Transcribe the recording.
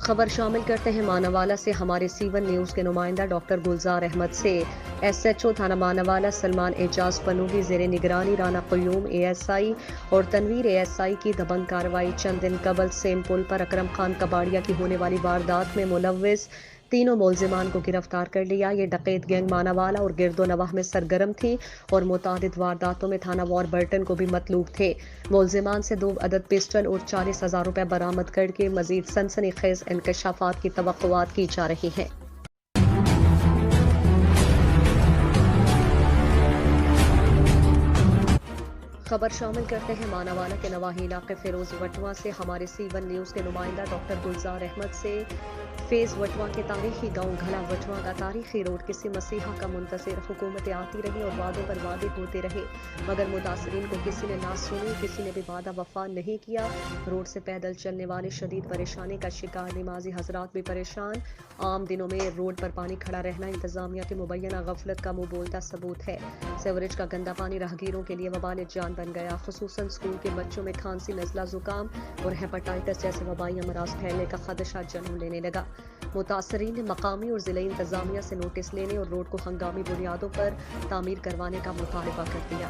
خبر شامل کرتے ہیں ماناوالا سے ہمارے سی1 نیوز کے نمائندہ ڈاکٹر گلزار احمد سے۔ ایس ایچ او تھانہ ماناوالا سلمان اعجاز پنوگی زیر نگرانی رانا قیوم اے ایس آئی اور تنویر اے ایس آئی کی دبنگ کارروائی چند دن قبل سیم پل پر اکرم خان کباڑیا کی ہونے والی واردات میں ملوث تینوں ملزمان کو گرفتار کر لیا۔ یہ ڈکیت گینگ ماناوالا اور گرد و نواح میں سرگرم تھی اور متعدد وارداتوں میں تھانہ وار برٹن کو بھی مطلوب تھے۔ ملزمان سے 2 عدد پسٹل اور 40,000 روپے برآمد کر کے مزید سنسنی خیز انکشافات کی توقعات کی جا رہی ہیں۔ خبر شامل کرتے ہیں ماناوالا کے نواحی علاقے فیروز وٹواں سے ہمارے سی1 نیوز کے نمائندہ ڈاکٹر گلزار احمد سے۔ فیض وٹواں کے تاریخی گاؤں گھلا وٹواں کا تاریخی روڈ کسی مسیحا کا منتظر حکومتیں آتی رہی اور وعدوں پر وعدے ہوتے رہے مگر متاثرین کو کسی نے نہ سنی، کسی نے بھی وعدہ وفا نہیں کیا۔ روڈ سے پیدل چلنے والے شدید پریشانی کا شکار، نمازی حضرات بھی پریشان۔ عام دنوں میں روڈ پر پانی کھڑا رہنا انتظامیہ کی مبینہ غفلت کا منہ بولتا ثبوت ہے۔ سیوریج کا گندا پانی راہگیروں کے لیے وبال جان بن گیا، خصوصاً اسکول کے بچوں میں کھانسی، نزلہ، زکام اور ہیپاٹائٹس جیسے وبائی امراض پھیلنے کا خدشہ جنم لینے لگا۔ متاثرین نے مقامی اور ضلعی انتظامیہ سے نوٹس لینے اور روڈ کو ہنگامی بنیادوں پر تعمیر کروانے کا مطالبہ کر دیا۔